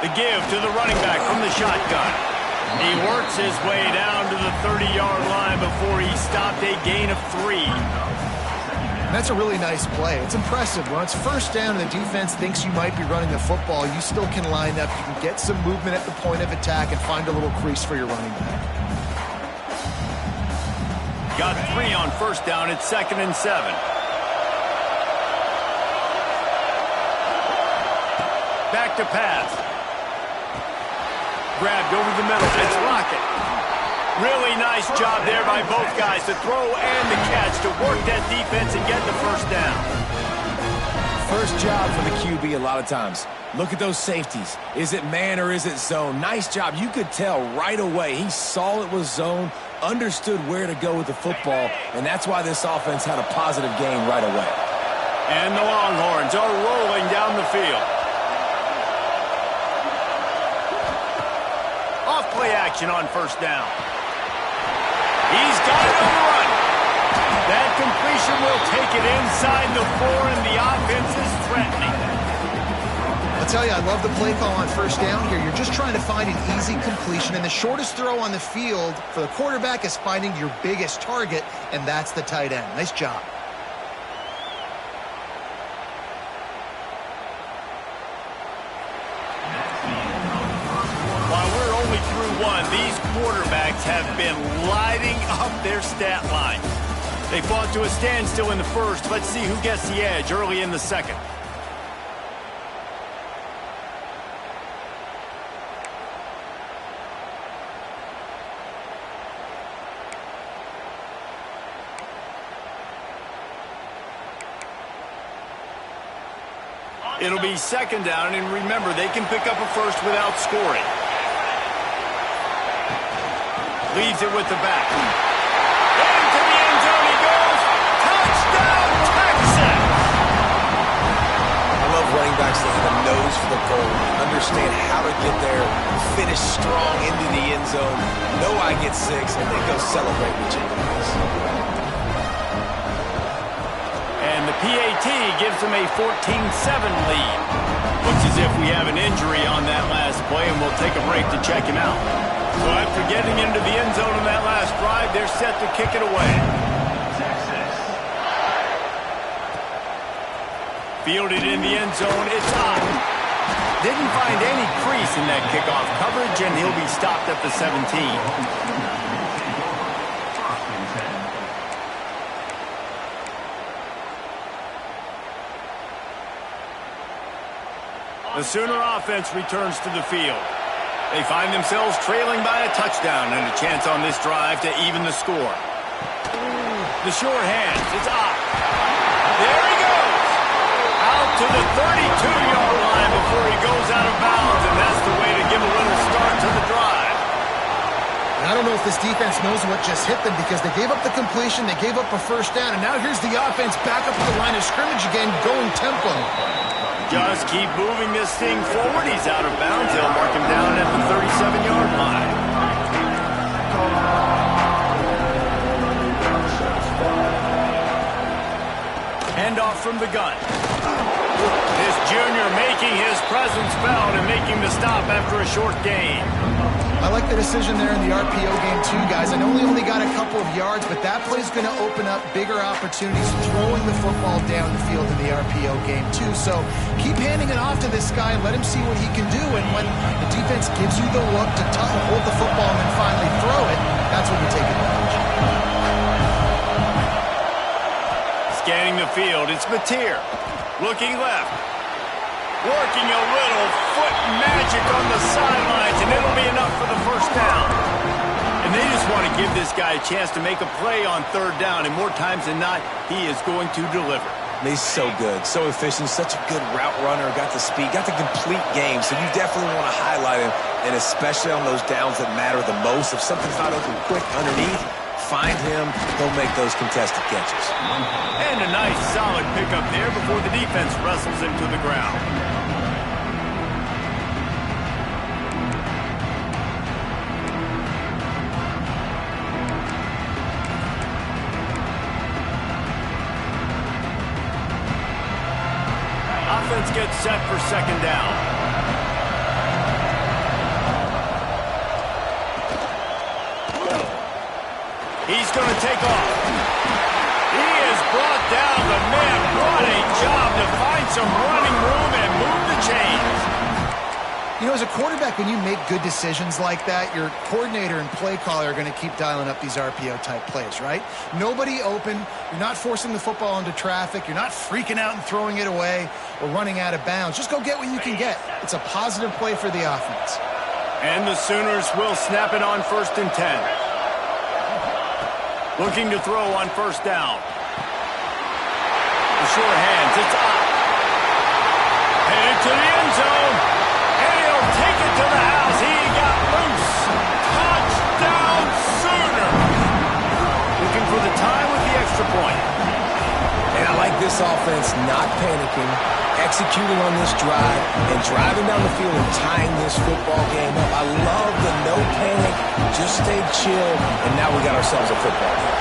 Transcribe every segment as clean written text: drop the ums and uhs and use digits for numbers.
The give to the running back from the shotgun. He works his way down to the 30-yard line before he stopped, a gain of 3. And that's a really nice play. It's impressive. When it's first down and the defense thinks you might be running the football, you still can line up. You can get some movement at the point of attack and find a little crease for your running back. Got 3 on first down. It's 2nd and 7. Back to pass. Grabbed over the middle. It's Lockett. Really nice job there by both guys to throw and the catch to work that defense and get the first down. First job for the QB a lot of times. Look at those safeties. Is it man or is it zone? Nice job. You could tell right away. He saw it was zone, understood where to go with the football, and that's why this offense had a positive gain right away. And the Longhorns are rolling down the field. Off play action on first down. He's got it on the run. That completion will take it inside the 4, and the offense is threatening. I'll tell you, I love the play call on first down here. You're just trying to find an easy completion, and the shortest throw on the field for the quarterback is finding your biggest target, and that's the tight end. Nice job. While we're only through 1, these quarterbacks have been lighting up their stat line. They fought to a standstill in the first. Let's see who gets the edge early in the second. It'll be 2nd down, and remember, they can pick up a first without scoring. Leaves it with the back. Into the end zone he goes. Touchdown, Texas! I love running backs that have a nose for the goal, understand how to get there, finish strong into the end zone, know I get 6, and then go celebrate with your guys. And the PAT gives them a 14-7 lead. Looks as if we have an injury on that last play, and we'll take a break to check him out. So after getting into the end zone in that last drive, they're set to kick it away. Fielded in the end zone, it's up. Didn't find any crease in that kickoff coverage, and he'll be stopped at the 17. The Sooner offense returns to the field. They find themselves trailing by a touchdown and a chance on this drive to even the score. The short hands, it's up. There he goes. Out to the 32-yard line before he goes out of bounds, and that's the way to give a little start to the drive. And I don't know if this defense knows what just hit them because they gave up the completion, they gave up a first down, and now here's the offense back up to the line of scrimmage again, going tempo. Just keep moving this thing forward. He's out of bounds. They'll mark him down at the 37-yard line. Handoff from the gun. This junior making his presence felt and making the stop after a short gain. I like the decision there in the RPO game too, guys. I know he only got a couple of yards, but that play's going to open up bigger opportunities throwing the football down the field in the RPO game too. So keep handing it off to this guy and let him see what he can do. And when the defense gives you the look to hold the football and then finally throw it, that's when you take advantage. Scanning the field, it's Mateer. Looking left. Working a little foot magic on the sidelines, and it'll be enough for the first down. And they just want to give this guy a chance to make a play on 3rd down, and more times than not, he is going to deliver. He's so good, so efficient, such a good route runner, got the speed, got the complete game, so you definitely want to highlight him, and especially on those downs that matter the most. If something's not open quick underneath, find him, he'll make those contested catches. And a nice solid pickup there before the defense wrestles him to the ground. Offense gets set for 2nd down. going to take off. He has brought down the man. What a job to find some running room and move the chains. You know, as a quarterback, when you make good decisions like that, your coordinator and play caller are going to keep dialing up these RPO-type plays, right? Nobody open. You're not forcing the football into traffic. You're not freaking out and throwing it away or running out of bounds. Just go get what you can get. It's a positive play for the offense. And the Sooners will snap it on 1st and 10. Looking to throw on 1st down. The short hands, it's up. Headed to the end zone. And he'll take it to the house. He got loose. Touchdown, Sooner. Looking for the tie with the extra point. And I like this offense not panicking, executing on this drive, and driving down the field and tying this football game up. I love the no panic, just stay chill, and now we got ourselves a football game.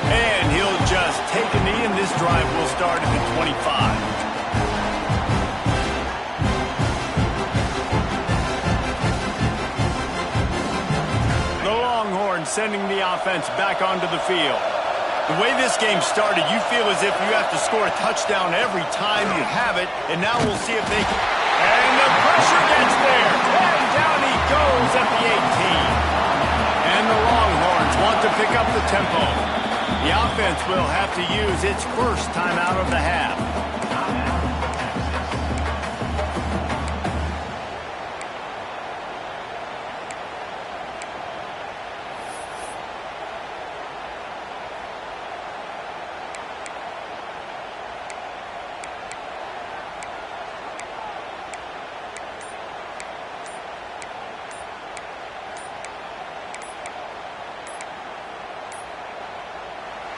And he'll just take a knee, and this drive will start at the 25. Sending the offense back onto the field. The way this game started, you feel as if you have to score a touchdown every time you have it, and now we'll see if they can. And the pressure gets there, and down he goes at the 18. And the Longhorns want to pick up the tempo. The offense will have to use its first time out of the half.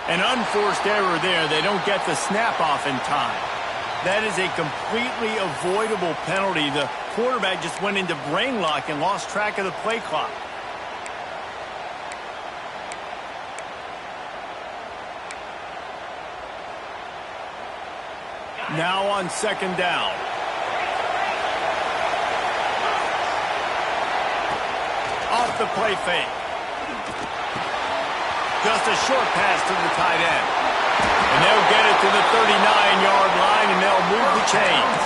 An unforced error there. They don't get the snap off in time. That is a completely avoidable penalty. The quarterback just went into brain lock and lost track of the play clock. Now on 2nd down. Off the play fake. Just a short pass to the tight end. And they'll get it to the 39-yard line, and they'll move the chains.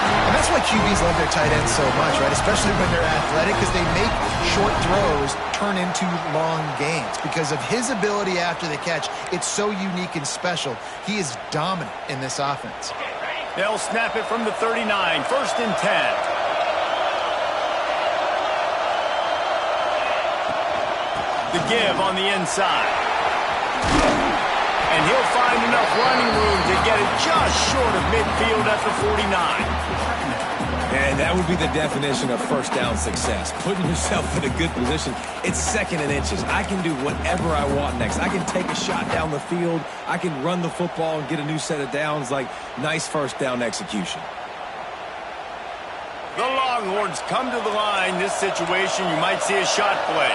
And that's why QBs love their tight ends so much, right? Especially when they're athletic, because they make short throws turn into long gains. Because of his ability after the catch, it's so unique and special. He is dominant in this offense. They'll snap it from the 39, 1st and 10. The give on the inside. And he'll find enough running room to get it just short of midfield at the 49. And that would be the definition of 1st down success. Putting yourself in a good position. It's 2nd and inches. I can do whatever I want next. I can take a shot down the field. I can run the football and get a new set of downs. Like, nice 1st down execution. The Longhorns come to the line. This situation, you might see a shot play.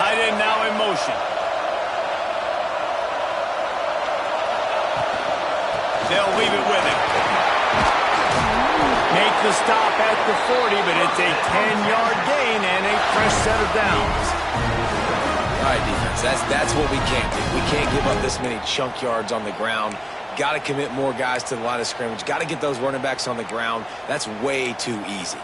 Tight end now in motion. They'll leave it with him. Make the stop at the 40, but it's a 10-yard gain and a fresh set of downs. All right, defense, that's what we can't do. We can't give up this many chunk yards on the ground. Got to commit more guys to the line of scrimmage. Got to get those running backs on the ground. That's way too easy.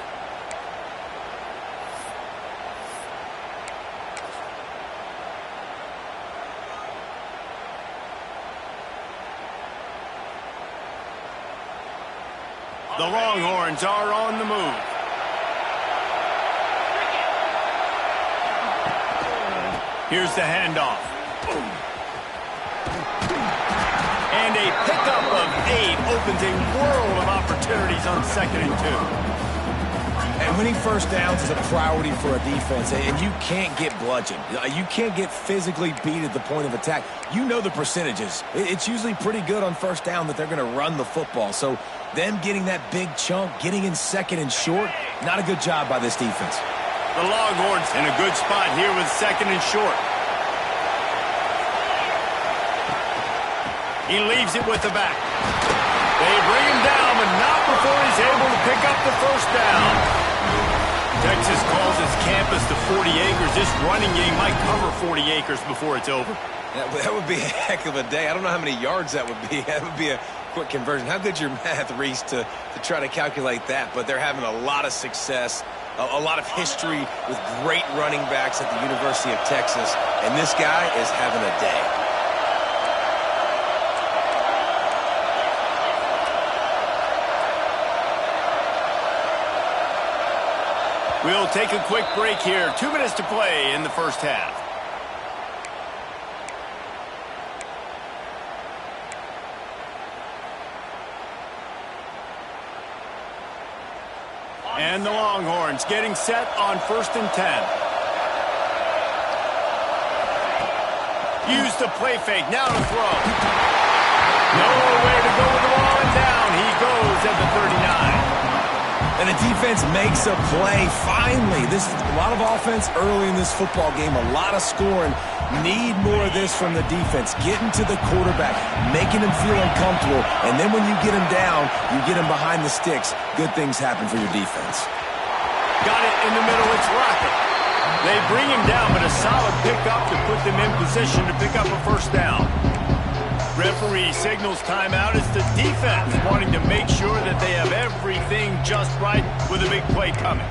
The Longhorns are on the move. Here's the handoff. And a pickup of 8 opens a world of opportunities on 2nd and 2. And winning 1st downs is a priority for a defense, and you can't get bludgeoned. You can't get physically beat at the point of attack. You know the percentages. It's usually pretty good on 1st down that they're going to run the football. So them getting that big chunk, getting in 2nd and short, not a good job by this defense. The Longhorns in a good spot here with 2nd and short. He leaves it with the back. bring him down, but not before he's able to pick up the first down. Texas calls its campus the 40 acres. This running game might cover 40 acres before it's over. That would be a heck of a day. I don't know how many yards that would be. That would be a quick conversion. How good's your math, Reese, to try to calculate that? But they're having a lot of success, a lot of history with great running backs at the University of Texas. And this guy is having a day. We'll take a quick break here. 2 minutes to play in the first half. And the Longhorns getting set on 1st and 10. Use the play fake. Now to throw. Nowhere to go with the ball, and down he goes at the 39. And the defense makes a play. Finally, this is a lot of offense early in this football game, a lot of scoring. Need more of this from the defense. Getting to the quarterback, making him feel uncomfortable, and then when you get him down, you get him behind the sticks. Good things happen for your defense. Got it in the middle. It's Rocket. They bring him down, but a solid pickup to put them in position to pick up a first down. Referee signals timeout. It's the defense wanting to make sure that they have everything just right with a big play coming.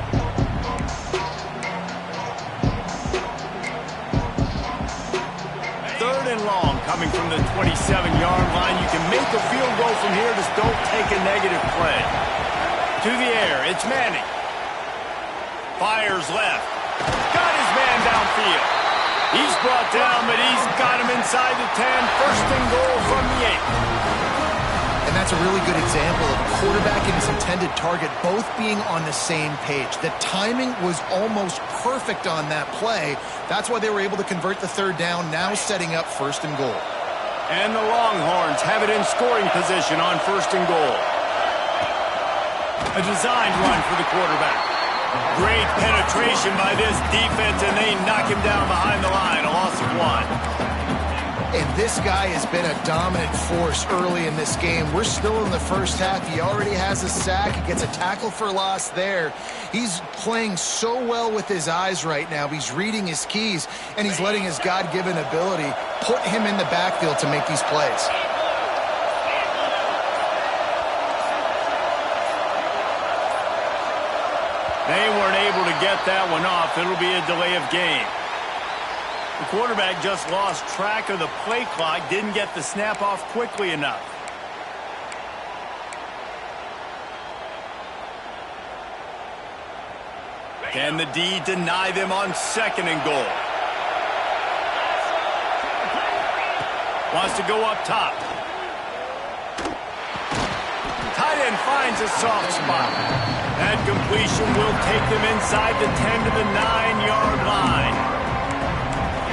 Third and long coming from the 27-yard line. You can make a field goal from here. Just don't take a negative play. To the air. It's Manning. Fires left. Got his man downfield. He's brought down, but he's got him inside the 10. 1st and goal from the 8. And that's a really good example of a quarterback and his intended target both being on the same page. The timing was almost perfect on that play. That's why they were able to convert the 3rd down, now setting up 1st and goal. And the Longhorns have it in scoring position on 1st and goal. A designed run for the quarterback. Great penetration by this defense, and they knock him down behind the line. A loss of 1. And this guy has been a dominant force early in this game. We're still in the first half. He already has a sack. He gets a tackle for loss there. He's playing so well with his eyes right now. He's reading his keys, and he's letting his God-given ability put him in the backfield to make these plays. They weren't able to get that one off. It'll be a delay of game. The quarterback just lost track of the play clock, didn't get the snap off quickly enough. Can the D deny them on 2nd and goal? Wants to go up top. Tight end finds a soft spot. That completion will take them inside the 10 to the 9-yard line.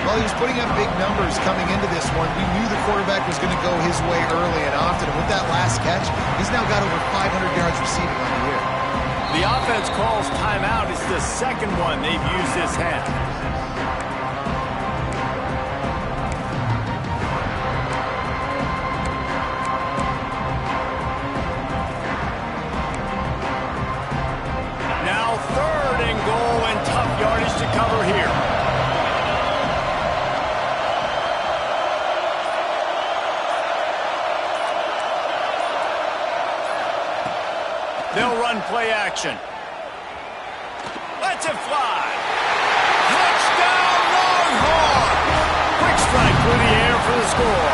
Well, he was putting up big numbers coming into this one. We knew the quarterback was going to go his way early and often. And with that last catch, he's now got over 500 yards receiving on the year. The offense calls timeout. It's the 2nd one they've used this half. Now 3rd and goal, and tough yardage to cover here. They'll run play action. Lets it fly. Touchdown, Longhorns! Quick strike through the air for the score.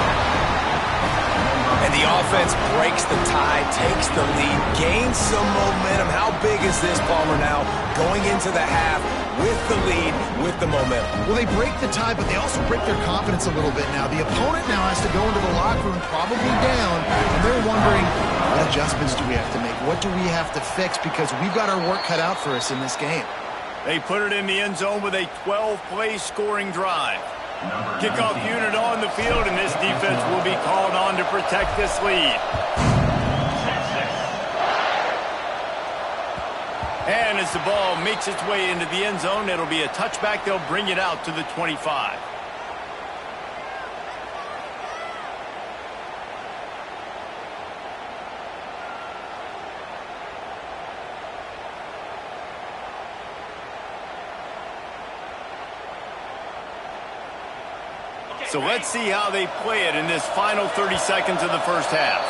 And the offense breaks the tie, takes the lead, gains some momentum. How big is this, Palmer, now? Going into the half with the lead, with the momentum. Well, they break the tie, but they also break their confidence a little bit now. The opponent now has to go into the locker room probably down, and they're wondering, what adjustments do we have to make? What do we have to fix? Because we've got our work cut out for us in this game. They put it in the end zone with a 12-play scoring drive. Kickoff unit on the field, and this defense will be called on to protect this lead. And as the ball makes its way into the end zone, it'll be a touchback. They'll bring it out to the 25. So let's see how they play it in this final 30 seconds of the first half.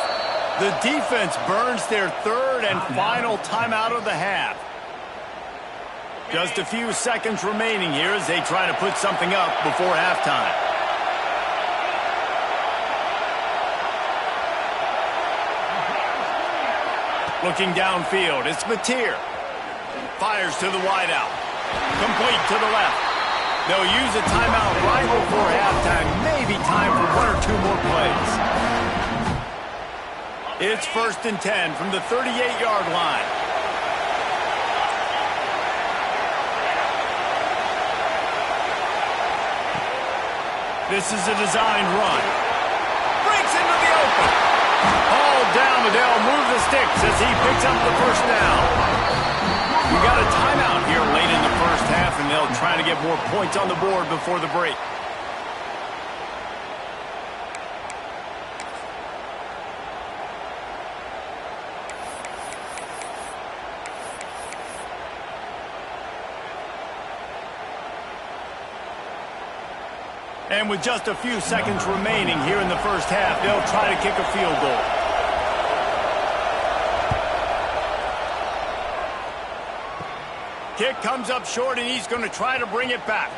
The defense burns their third and final timeout of the half. Just a few seconds remaining here as they try to put something up before halftime. Looking downfield, it's Mateer. Fires to the wideout. Complete to the left. They'll use a timeout right before halftime. Maybe time for one or two more plays. It's 1st and 10 from the 38-yard line. This is a designed run. Breaks into the open. All down, and they'll move the sticks as he picks up the first down. We got a timeout here late in the first half, and they'll try to get more points on the board before the break. And with just a few seconds remaining here in the first half, they'll try to kick a field goal. Kick comes up short, and he's going to try to bring it back.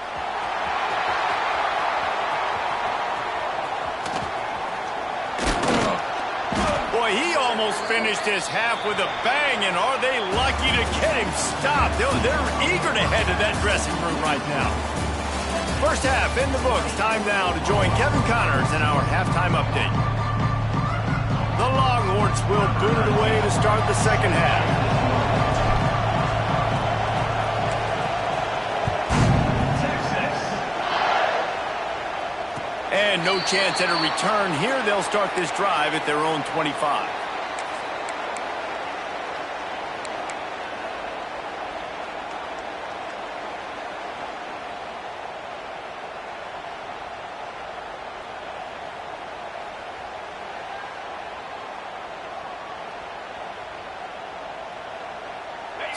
Boy, he almost finished his half with a bang, and are they lucky to get him stopped? They're eager to head to that dressing room right now. First half in the books. Time now to join Kevin Connors in our halftime update. The Longhorns will boot it away to start the second half. And no chance at a return here. They'll start this drive at their own 25.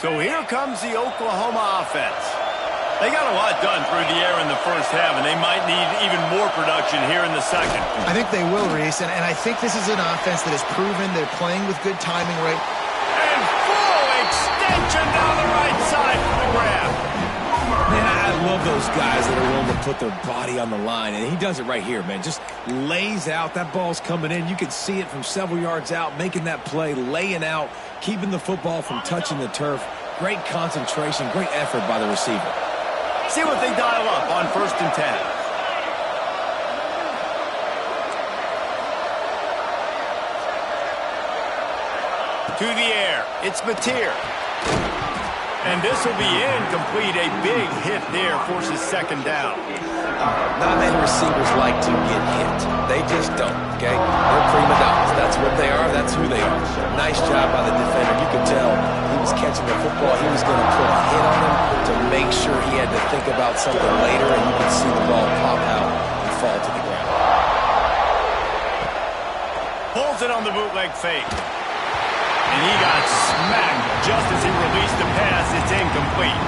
So here comes the Oklahoma offense. They got a lot done through the air in the first half, and they might need even more production here in the second. I think they will, Reese, and I think this is an offense that has proven they're playing with good timing right. And full extension down the right side for the grab. Man, I love those guys that are willing to put their body on the line, and he does it right here, man. Just lays out. That ball's coming in. You can see it from several yards out, making that play, laying out, keeping the football from touching the turf. Great concentration, great effort by the receiver. See what they dial up on 1st and 10. To the air, it's Mateer. And this will be incomplete. A big hit there forces second down. Not many receivers like to get hit. They just don't, okay? They're prima donnas. That's what they are. That's who they are. Nice job by the defender. You could tell he was catching the football. He was going to put a hit on him to make sure he had to think about something later, and you could see the ball pop out and fall to the ground. Pulls it on the bootleg fake. And he got smacked just as he released the pass. It's incomplete.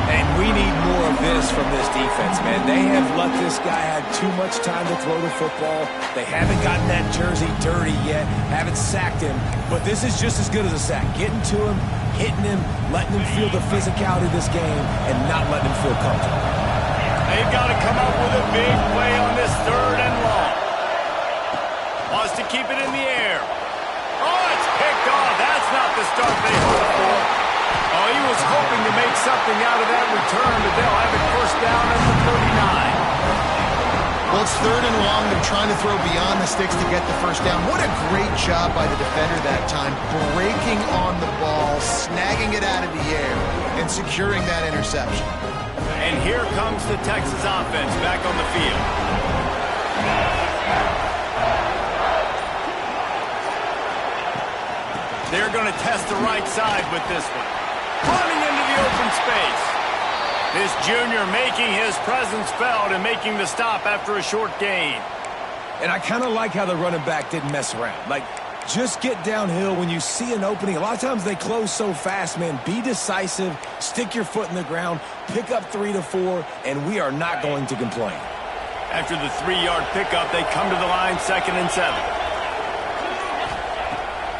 And we need more of this from this defense, man. They have let this guy have too much time to throw the football. They haven't gotten that jersey dirty yet, haven't sacked him. But this is just as good as a sack. Getting to him, hitting him, letting him feel the physicality of this game, and not letting him feel comfortable. They've got to come up with a big play on this 3rd and long. Wants to keep it in the air. Oh, it's picked off. That's not the start they hoped for. Oh, he was hoping to make something out of that return, but they'll have it first down at the 39. Well, it's 3rd and long. They're trying to throw beyond the sticks to get the first down. What a great job by the defender that time, breaking on the ball, snagging it out of the air, and securing that interception. And here comes the Texas offense back on the field. They're going to test the right side with this one. Running into the open space. This junior making his presence felt and making the stop after a short gain. And I kind of like how the running back didn't mess around. Like, just get downhill when you see an opening. A lot of times they close so fast, man. Be decisive, stick your foot in the ground, pick up 3 to 4, and we are not going to complain. After the 3-yard pickup, they come to the line 2nd and 7.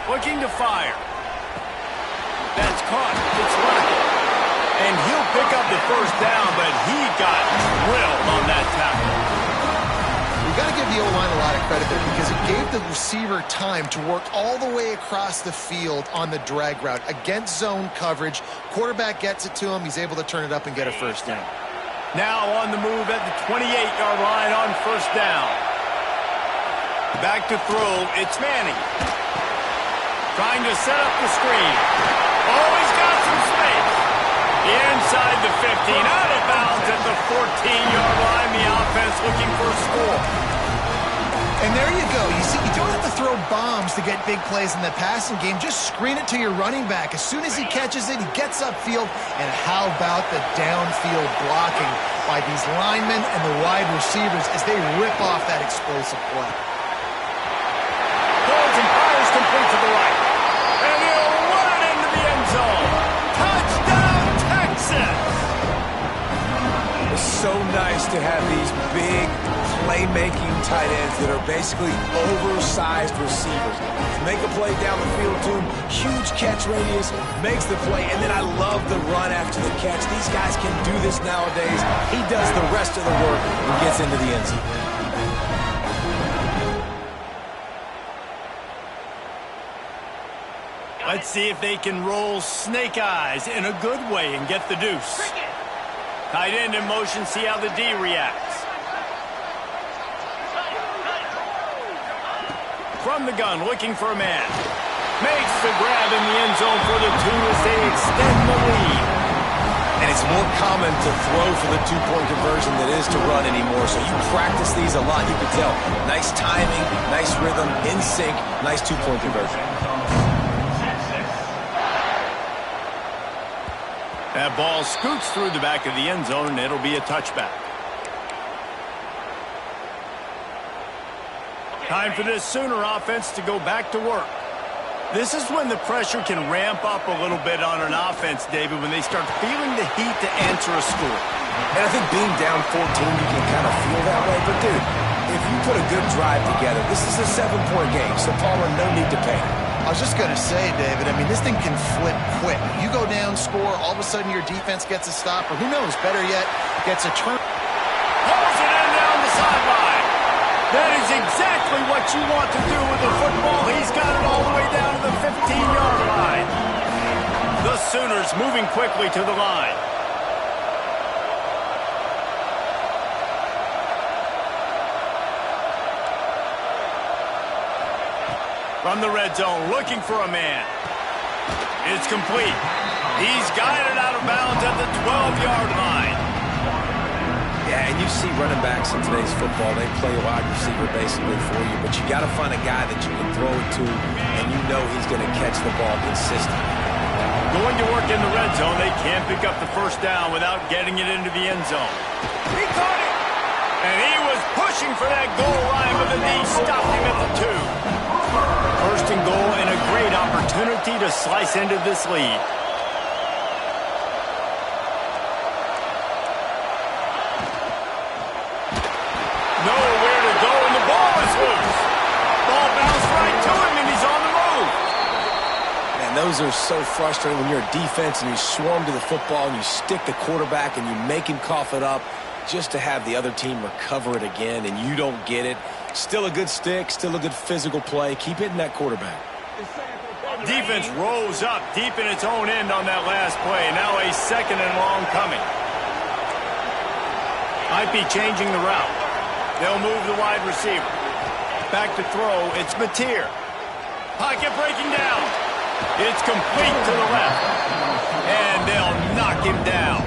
Looking to fire. That's caught. It's Lockett. And he'll pick up the first down, but he got drilled on that tackle. We've got to give the O-line a lot of credit there because it gave the receiver time to work all the way across the field on the drag route. Against zone coverage, quarterback gets it to him. He's able to turn it up and get a first down. Now on the move at the 28-yard line on first down. Back to throw, it's Manning. Trying to set up the screen. Oh, he's got some space. Inside the 15, out of bounds at the 14-yard line. The offense looking for a score. And there you go. You see, you don't have to throw bombs to get big plays in the passing game. Just screen it to your running back. As soon as he catches it, he gets upfield. And how about the downfield blocking by these linemen and the wide receivers as they rip off that explosive play. Throws and fires complete to the right. And he'll run it into the end zone. Touchdown, Texas! It's so nice to have these big playmaking tight ends that are basically oversized receivers. Make a play down the field to him, huge catch radius, makes the play, and then I love the run after the catch. These guys can do this nowadays. He does the rest of the work and gets into the end zone. Let's see if they can roll snake eyes in a good way and get the deuce. Tight end in motion, see how the D reacts. From the gun, looking for a man. Makes the grab in the end zone for the 2 as they extend the lead. And it's more common to throw for the 2-point conversion than it is to run anymore. So you practice these a lot, you can tell. Nice timing, nice rhythm, in sync, nice 2-point conversion. That ball scoots through the back of the end zone, and it'll be a touchback. Time for this Sooner offense to go back to work. This is when the pressure can ramp up a little bit on an offense, David, when they start feeling the heat to answer a score. And I think being down 14, you can kind of feel that way. But, dude, if you put a good drive together, this is a 7-point game, so Palmer, no need to panic. I was just going to say, David, I mean, this thing can flip quick. You go down, score, all of a sudden your defense gets a stop, or who knows, better yet, gets a turn. Pulls it in down the sideline. That is exactly what you want to do with the football. He's got it all the way down to the 15-yard line. The Sooners moving quickly to the line. From the red zone, looking for a man. It's complete. He's guided out of bounds at the 12-yard line. Yeah, and you see running backs in today's football, they play a wide receiver basically for you, but you got to find a guy that you can throw it to, and you know he's going to catch the ball consistently. Going to work in the red zone, they can't pick up the first down without getting it into the end zone. He caught it! And he was pushing for that goal line, but the D stopped him at the 2. First and goal, and a great opportunity to slice into this lead. Nowhere to go, and the ball is loose. Ball bounced right to him, and he's on the move. Man, those are so frustrating when you're a defense and you swarm to the football and you stick the quarterback and you make him cough it up just to have the other team recover it again, and you don't get it. Still a good stick, still a good physical play. Keep hitting that quarterback. Defense rose up deep in its own end on that last play. Now a 2nd and long coming. Might be changing the route. They'll move the wide receiver. Back to throw, it's Mateer. Pocket breaking down. It's complete to the left. And they'll knock him down.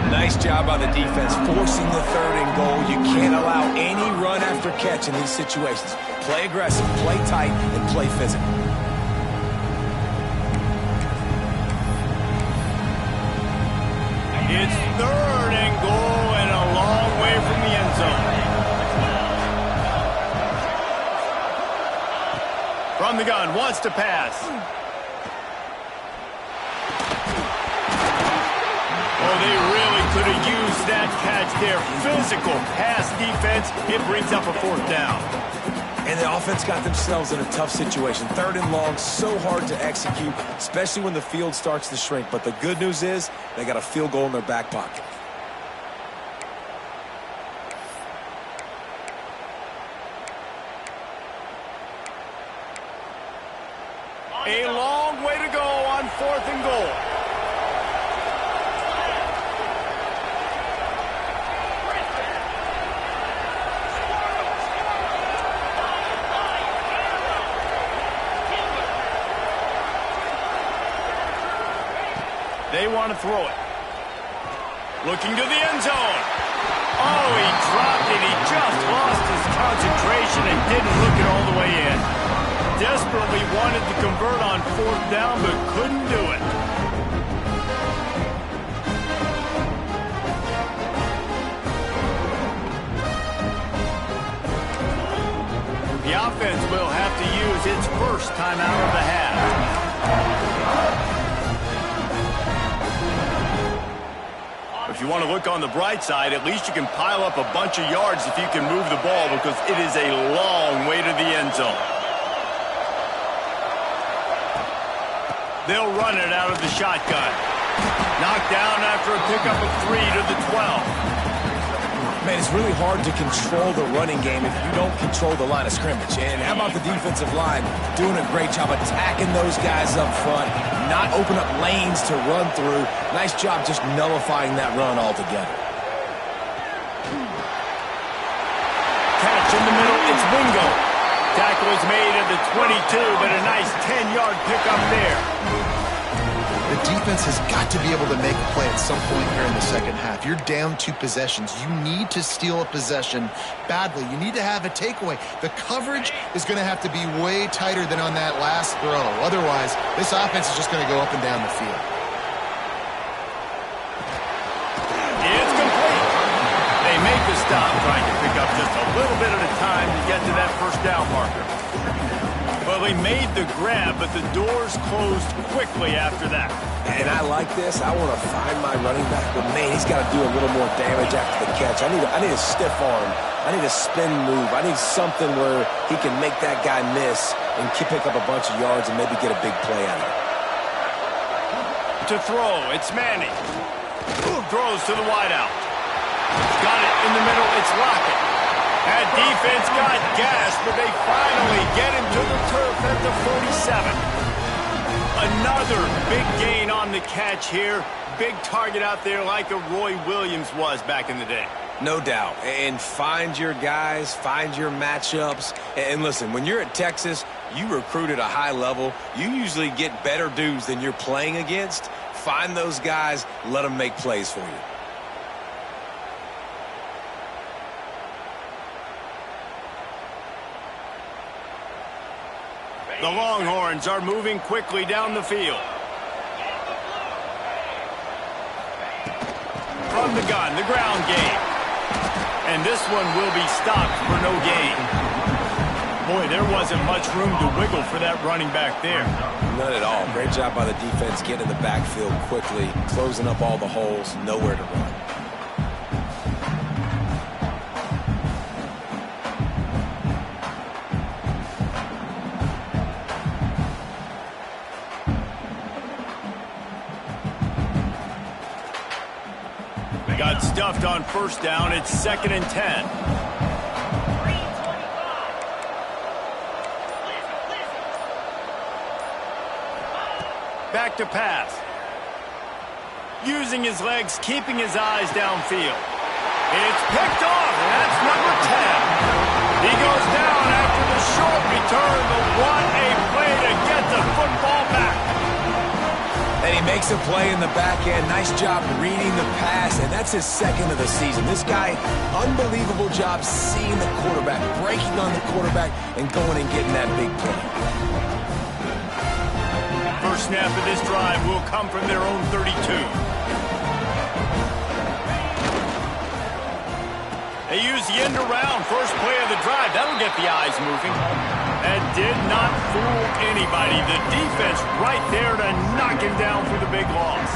Nice job by the defense forcing the 3rd and goal. You can't allow any run after catch in these situations. Play aggressive, play tight, and play physical. It's 3rd and goal and a long way from the end zone. From the gun, wants to pass. Oh, they really could have used that catch there. Physical pass defense. It brings up a fourth down. And the offense got themselves in a tough situation. 3rd and long, so hard to execute, especially when the field starts to shrink. But the good news is they got a field goal in their back pocket. A long way to go on 4th and goal. They want to throw it. Looking to the end zone. Oh, he dropped it. He just lost his concentration and didn't look it all the way in. Desperately wanted to convert on 4th down, but couldn't do it. The offense will have to use its first timeout of the half. If you want to look on the bright side, at least you can pile up a bunch of yards if you can move the ball, because it is a long way to the end zone. They'll run it out of the shotgun. Knocked down after a pickup of 3 to the 12. Man, it's really hard to control the running game if you don't control the line of scrimmage. And how about the defensive line doing a great job attacking those guys up front, not open up lanes to run through. Nice job just nullifying that run altogether. Catch in the middle, it's bingo. Tackle is made at the 22, but a nice 10-yard pickup there. The defense has got to be able to make a play at some point here in the second half. You're down 2 possessions. You need to steal a possession badly. You need to have a takeaway. The coverage is going to have to be way tighter than on that last throw. Otherwise, this offense is just going to go up and down the field. It's complete. They make the stop, trying to pick up just a little bit at a time to get to that first down marker. Well, they made the grab, but the doors closed quickly after that. And I like this. I want to find my running back, but man, he's got to do a little more damage after the catch. I need a stiff arm. I need a spin move. I need something where he can make that guy miss and pick up a bunch of yards and maybe get a big play out of it. To throw, it's Manning. Throws to the wideout. Got it in the middle, it's Lockett. That defense got gassed, but they finally get him to the turf at the 47. Another big gain on the catch here. Big target out there like a Roy Williams was back in the day. No doubt. And find your guys, find your matchups. And listen, when you're at Texas, you recruit at a high level. You usually get better dudes than you're playing against. Find those guys, let them make plays for you. The Longhorns are moving quickly down the field. From the gun, the ground game. And this one will be stopped for no gain. Boy, there wasn't much room to wiggle for that running back there. None at all. Great job by the defense getting in the backfield quickly, closing up all the holes, nowhere to run. Got stuffed on first down. It's 2nd and 10. Back to pass. Using his legs, keeping his eyes downfield. It's picked off, and that's number 10. He goes down after the short return, but what a play to get the football back. And he makes a play in the back end. Nice job reading the pass, and that's his 2nd of the season. This guy, unbelievable job seeing the quarterback, breaking on the quarterback, and going and getting that big play. First snap of this drive will come from their own 32. They use the end around, first play of the drive. That'll get the eyes moving. That did not fool anybody. The defense right there to knock him down for the big loss.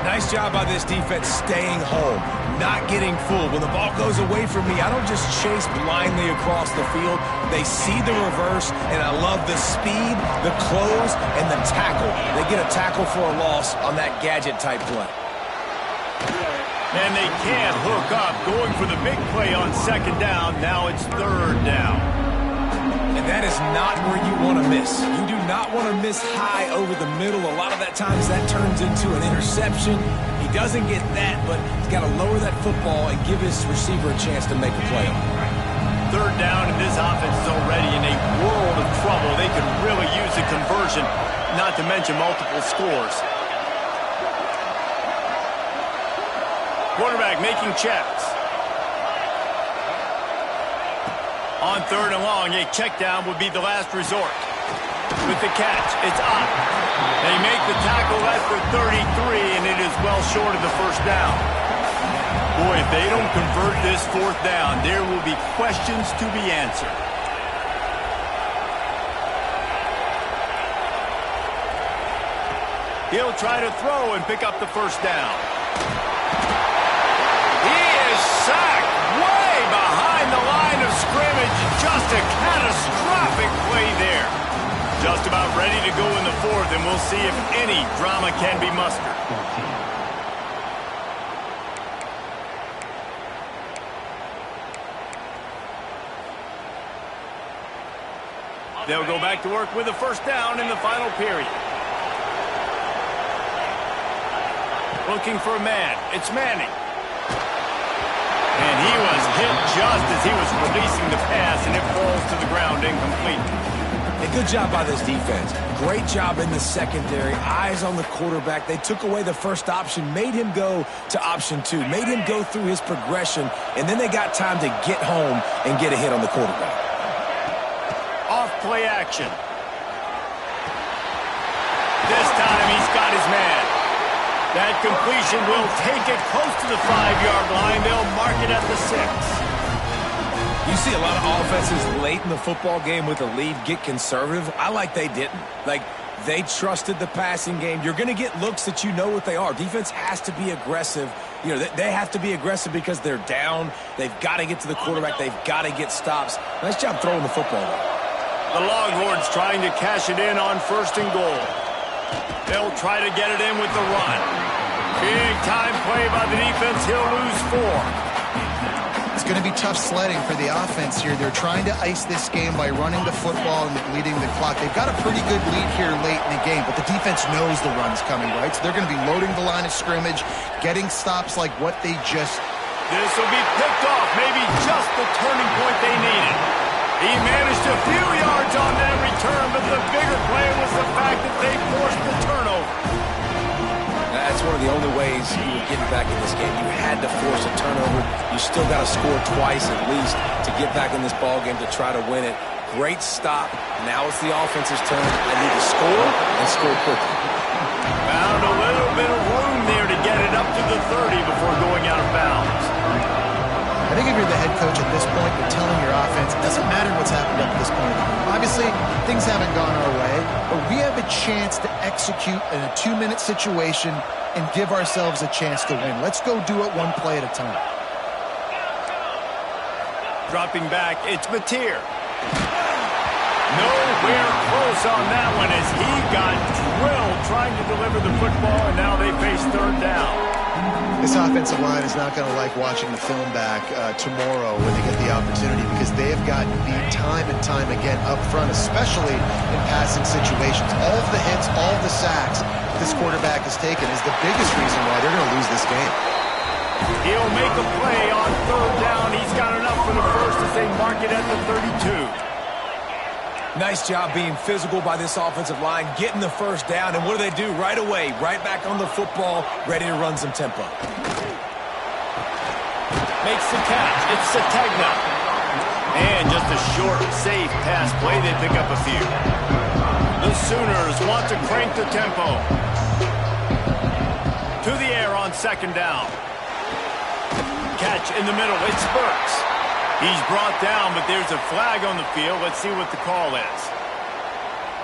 Nice job by this defense staying home, not getting fooled. When the ball goes away from me, I don't just chase blindly across the field. They see the reverse, and I love the speed, the close, and the tackle. They get a tackle for a loss on that gadget-type play. And they can't hook up, going for the big play on second down. Now it's third down. And that is not where you want to miss. You do not want to miss high over the middle. A lot of that times that turns into an interception. He doesn't get that, but he's got to lower that football and give his receiver a chance to make a play on it. Third down, and this offense is already in a world of trouble. They could really use a conversion, not to mention multiple scores. Quarterback making checks. On third and long, a check down would be the last resort. With the catch, it's up. They make the tackle at the 33, and it is well short of the first down. Boy, if they don't convert this fourth down, there will be questions to be answered. He'll try to throw and pick up the first down. He is sacked way behind the line of scrimmage. Just a catastrophic play there. Just about ready to go in the fourth, and we'll see if any drama can be mustered. They'll go back to work with a first down in the final period. Looking for a man. It's Manning. And he was hit just as he was releasing the pass, and it falls to the ground incomplete. A good job by this defense. Great job in the secondary. Eyes on the quarterback. They took away the first option, made him go to option 2, made him go through his progression, and then they got time to get home and get a hit on the quarterback. Off play action. This time he's got his man. That completion will take it close to the 5-yard line. They'll mark it at the 6. You see a lot of offenses late in the football game with a lead get conservative. I like they didn't. Like, they trusted the passing game. You're going to get looks that you know what they are. Defense has to be aggressive. You know, they have to be aggressive because they're down. They've got to get to the quarterback. They've got to get stops. Nice job throwing the football. The Longhorns trying to cash it in on first and goal. They'll try to get it in with the run. Big time play by the defense. He'll lose 4. It's going to be tough sledding for the offense here. They're trying to ice this game by running the football and leading the clock. They've got a pretty good lead here late in the game, but the defense knows the run's coming, right? So they're going to be loading the line of scrimmage, getting stops like what they just... This will be picked off, maybe just the turning point they needed. He managed a few yards on that return, but the bigger play was the fact that they forced the turnover. That's one of the only ways you were getting back in this game. You had to force a turnover. You still got to score twice at least to get back in this ball game to try to win it. Great stop. Now it's the offense's turn. They need to score and score quickly. Found a little bit of room there to get it up to the 30 before going out of bounds. I think if you're the head coach at this point, you're telling your offense, it doesn't matter what's happened up to this point. Obviously, things haven't gone our way, but we have a chance to execute in a 2-minute situation and give ourselves a chance to win. Let's go do it one play at a time. Dropping back, it's Mateer. Nowhere close on that one as he got drilled trying to deliver the football, and now they face third down. This offensive line is not going to like watching the film back tomorrow when they get the opportunity because they have gotten beat time and time again up front, especially in passing situations. All of the hits, all of the sacks this quarterback has taken is the biggest reason why they're going to lose this game. He'll make a play on third down. He's got enough for the first as they mark it at the 32. Nice job being physical by this offensive line, getting the first down, and what do they do right away? Right back on the football, ready to run some tempo. Makes the catch. It's Sategna. And just a short, safe pass play. They pick up a few. The Sooners want to crank the tempo. To the air on second down. Catch in the middle. It's Burks. He's brought down, but there's a flag on the field. Let's see what the call is.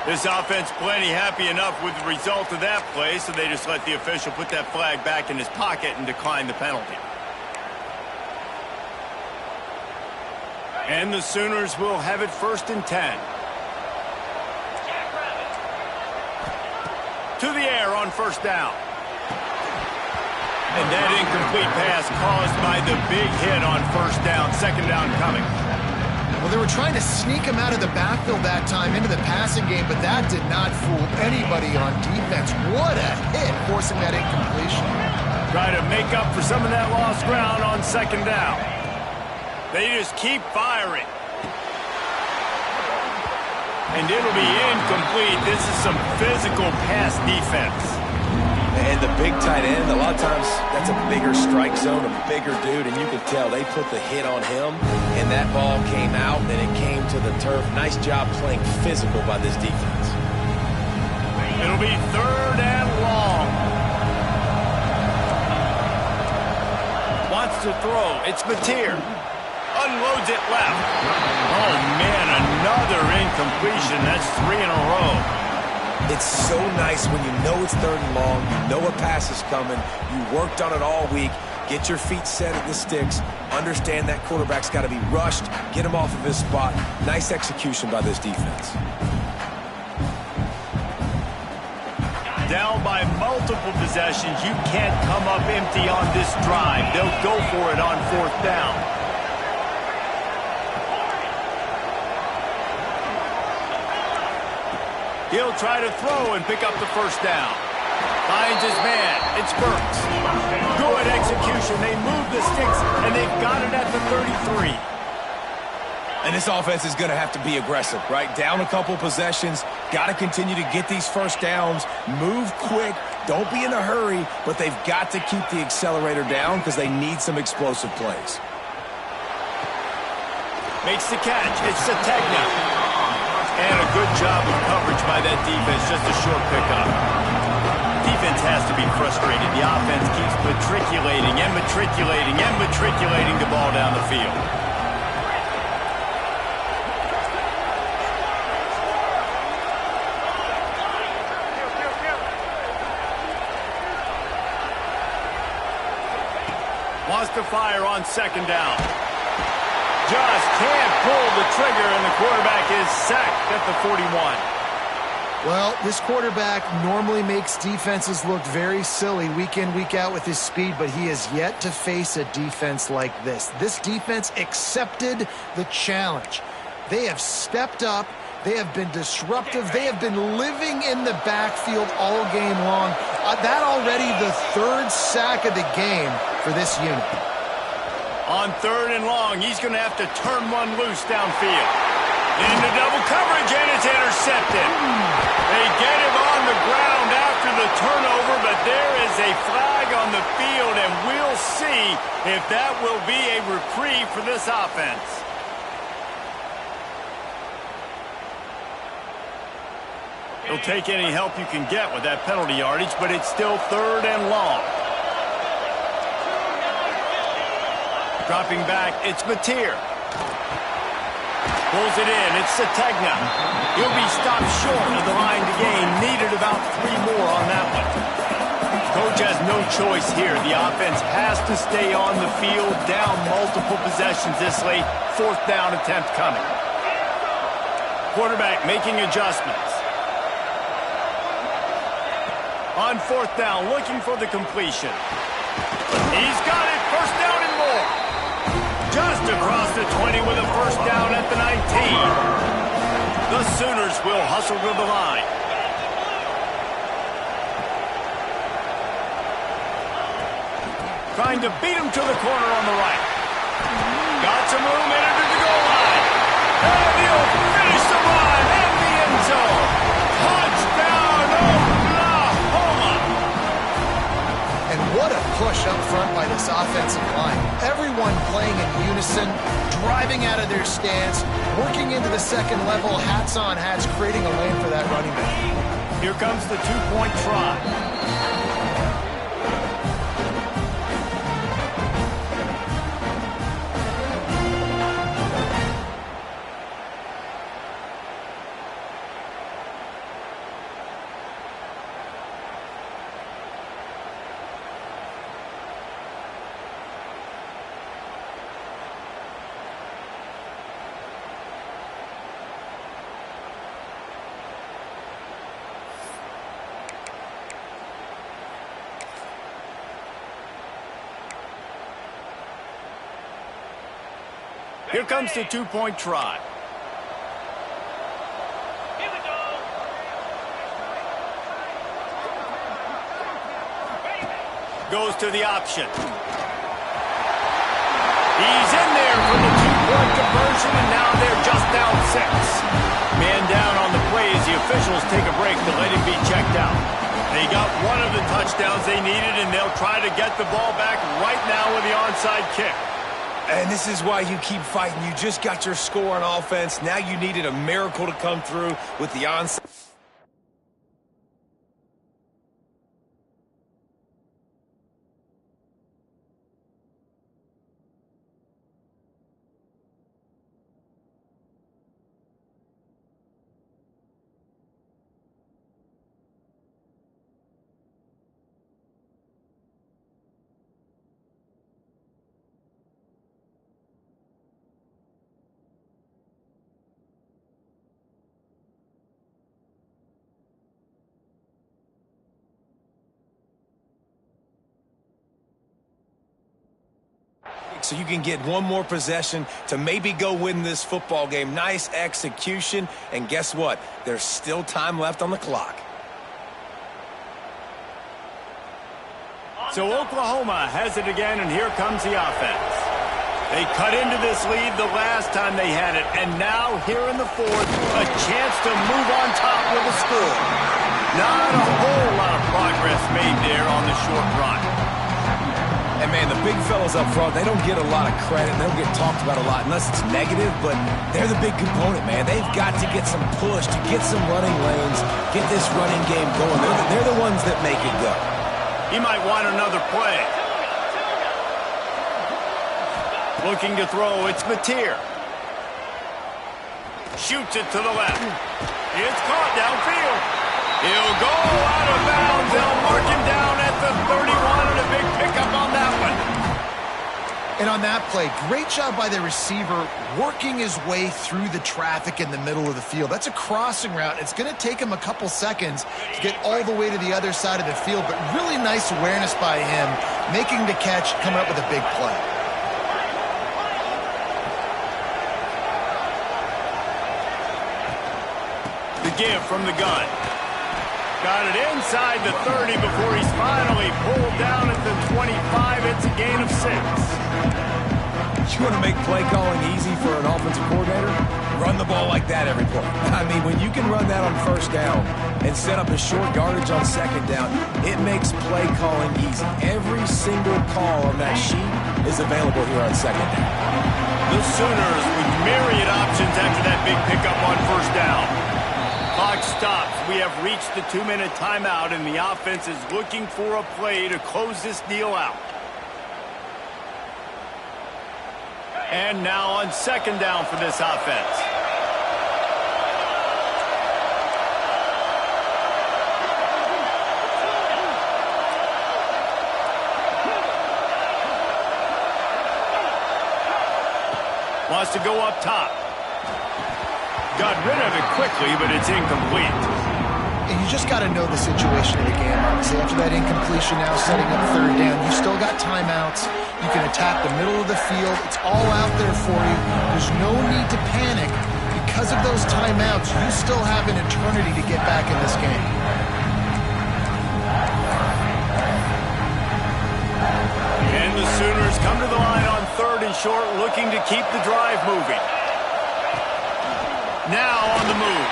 This offense plenty happy enough with the result of that play, so they just let the official put that flag back in his pocket and decline the penalty. And the Sooners will have it 1st and 10. To the air on 1st down. And that incomplete pass caused by the big hit on 1st down, 2nd down coming. Well, they were trying to sneak him out of the backfield that time into the passing game, but that did not fool anybody on defense. What a hit, forcing that incompletion. Try to make up for some of that lost ground on 2nd down. They just keep firing. And it'll be incomplete. This is some physical pass defense. And the big tight end, a lot of times that's a bigger strike zone, a bigger dude, and you can tell they put the hit on him, and that ball came out, and it came to the turf. Nice job playing physical by this defense. It'll be 3rd and long. Wants to throw. It's Mateer. Unloads it left. Oh, man, another incompletion. That's 3 in a row. It's so nice when you know it's 3rd and long, you know a pass is coming, you worked on it all week, get your feet set at the sticks, understand that quarterback's got to be rushed, get him off of his spot. Nice execution by this defense. Down by multiple possessions, you can't come up empty on this drive. They'll go for it on 4th down. He'll try to throw and pick up the 1st down. Finds his man. It's Burks. Good execution. They move the sticks, and they've got it at the 33. And this offense is going to have to be aggressive, right? Down a couple possessions. Got to continue to get these 1st downs. Move quick. Don't be in a hurry, but they've got to keep the accelerator down because they need some explosive plays. Makes the catch. It's Sategna. And a good job of coverage by that defense, just a short pickup. Defense has to be frustrated. The offense keeps matriculating and matriculating and matriculating the ball down the field. Wants to fire on 2nd down. Just can't pull the trigger, and the quarterback is sacked at the 41. Well, this quarterback normally makes defenses look very silly week in, week out with his speed, but he has yet to face a defense like this. This defense accepted the challenge. They have stepped up. They have been disruptive. They have been living in the backfield all game long. That already the 3rd sack of the game for this unit. On 3rd and long, he's going to have to turn one loose downfield. Into double coverage, and it's intercepted. They get him on the ground after the turnover, but there is a flag on the field, and we'll see if that will be a reprieve for this offense. You'll take any help you can get with that penalty yardage, but it's still 3rd and long. Dropping back, it's Mateer. Pulls it in, it's Sategna. He'll be stopped short of the line to gain. Needed about 3 more on that one. Coach has no choice here. The offense has to stay on the field, down multiple possessions this late. 4th down attempt coming. Quarterback making adjustments. On 4th down, looking for the completion. He's got it, 1st down and more. Just across the 20 with a 1st down at the 19. The Sooners will hustle to the line. Trying to beat him to the corner on the right. Got some room, entered the goal line. And he'll finish the run in the end zone. Touchdown, Oklahoma! And what a push up front by this offensive line. Everyone playing in unison, driving out of their stance, working into the 2nd level, hats on hats, creating a lane for that running back. Here comes the 2-point try. Here comes the two-point try. Goes to the option. He's in there for the two-point conversion, and now they're just down 6. Man down on the play as the officials take a break to let him be checked out. They got one of the touchdowns they needed, and they'll try to get the ball back right now with the onside kick. And this is why you keep fighting. You just got your score on offense. Now you needed a miracle to come through with the onside. So you can get one more possession to maybe go win this football game. Nice execution. And guess what? There's still time left on the clock. So Oklahoma has it again, and here comes the offense. They cut into this lead the last time they had it, and now here in the fourth, a chance to move on top with a score. Not a whole lot of progress made there on the short run. And, man, the big fellas up front, they don't get a lot of credit. They don't get talked about a lot unless it's negative, but they're the big component, man. They've got to get some push, to get some running lanes, get this running game going. They're the ones that make it go. He might want another play. Looking to throw, it's Mateer. Shoots it to the left. It's caught downfield. He'll go out of bounds. They'll mark him down at the 31, and a big pickup on that one. And on that play, great job by the receiver working his way through the traffic in the middle of the field. That's a crossing route. It's going to take him a couple seconds to get all the way to the other side of the field, but really nice awareness by him, making the catch, coming up with a big play. The give from the gun. Got it inside the 30 before he's finally pulled down at the 25. It's a gain of 6. You want to make play calling easy for an offensive coordinator? Run the ball like that every play. I mean, when you can run that on first down and set up a short yardage on second down, it makes play calling easy. Every single call on that sheet is available here on second down. The Sooners with myriad options after that big pickup on first down. Clock stops. We have reached the 2-minute timeout, and the offense is looking for a play to close this deal out. And now on second down for this offense. Wants to go up top. Got rid of it quickly, but it's incomplete. And you just got to know the situation of the game, obviously. After that incompletion, now setting up third down, you still got timeouts. You can attack the middle of the field. It's all out there for you. There's no need to panic. Because of those timeouts, you still have an eternity to get back in this game. And the Sooners come to the line on 3rd and short, looking to keep the drive moving. Now on the move.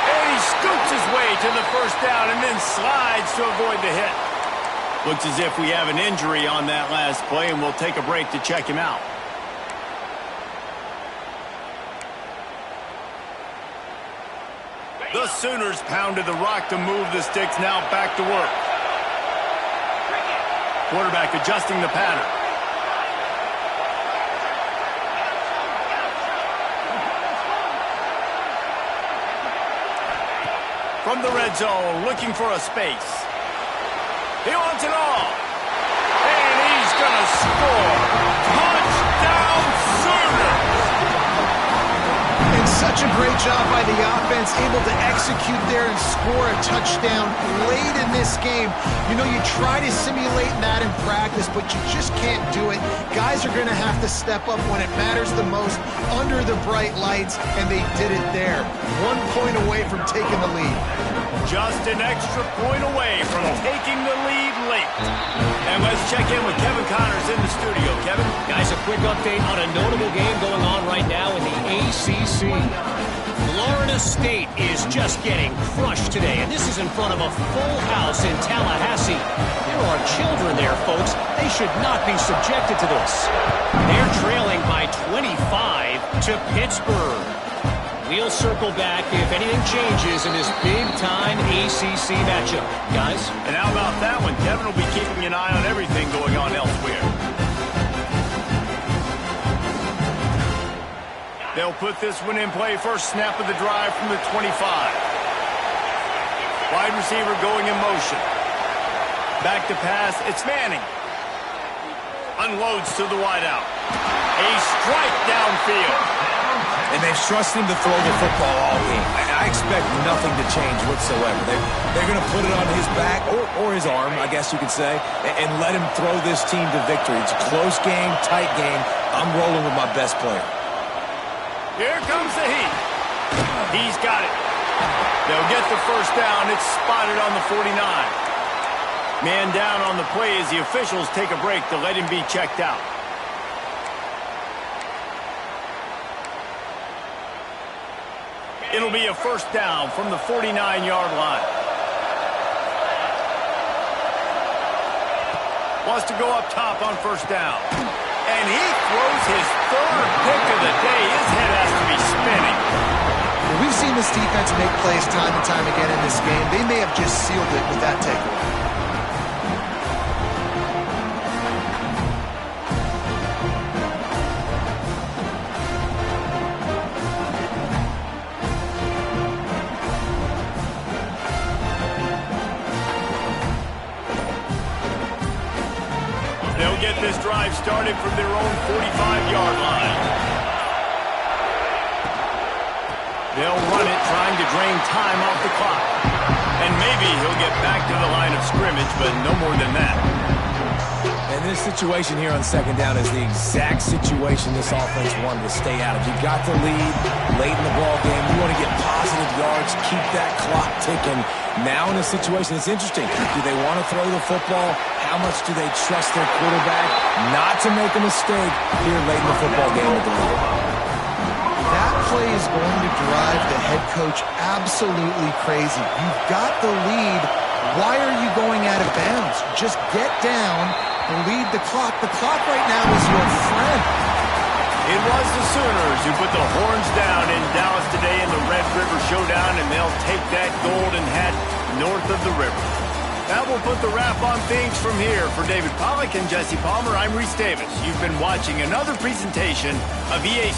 And he scoots his way to the first down and then slides to avoid the hit. Looks as if we have an injury on that last play, and we'll take a break to check him out. The Sooners pounded the rock to move the sticks, now back to work. Quarterback adjusting the pattern. From the red zone, looking for a space. He wants it all. And he's going to score. Touchdown, Sooners! And Such a great job by the offense, able to execute there and score a touchdown late in this game. You know, you try to simulate that in practice, but you just can't do it. Guys are going to have to step up when it matters the most under the bright lights, and they did it there. 1 point away from taking the lead. Just an extra point away from taking the lead late. And let's check in with Kevin Connors in the studio. Kevin? Guys, a quick update on a notable game going on right now in the ACC. Florida State is just getting crushed today, and this is in front of a full house in Tallahassee. There are children there, folks. They should not be subjected to this. They're trailing by 25 to Pittsburgh. We'll circle back if anything changes in this big-time ACC matchup. Guys? And how about that one? Kevin will be keeping an eye on everything going on elsewhere. They'll put this one in play. First snap of the drive from the 25. Wide receiver going in motion. Back to pass. It's Manning. Unloads to the wideout. A strike downfield. And they've trusted him to throw the football all game. I expect nothing to change whatsoever. They're going to put it on his back, or his arm, I guess you could say, and let him throw this team to victory. It's a close game, tight game. I'm rolling with my best player. Here comes the heat. He's got it. They'll get the first down. It's spotted on the 49. Man down on the play as the officials take a break to let him be checked out. It'll be a first down from the 49-yard line. Wants to go up top on first down. And he throws his third pick of the day. His head has to be spinning. Well, we've seen this defense make plays time and time again in this game. They may have just sealed it with that takeaway. They'll get this drive started from their own 45-yard line. They'll run it, trying to drain time off the clock. And maybe he'll get back to the line of scrimmage, but no more than that. And this situation here on second down is the exact situation this offense wanted to stay out of. You got the lead late in the ball game. You want to get positive yards, keep that clock ticking. Now in a situation, it's interesting. Do they want to throw the football? How much do they trust their quarterback not to make a mistake here late in the football game with the lead? That play is going to drive the head coach absolutely crazy. You've got the lead. Why are you going out of bounds? Just get down and lead the clock. The clock right now is your friend. It was the Sooners who put the horns down in Dallas today in the Red River Showdown, and they'll take that golden hat north of the river. That will put the wrap on things from here. For David Pollack and Jesse Palmer, I'm Reese Davis. You've been watching another presentation of EA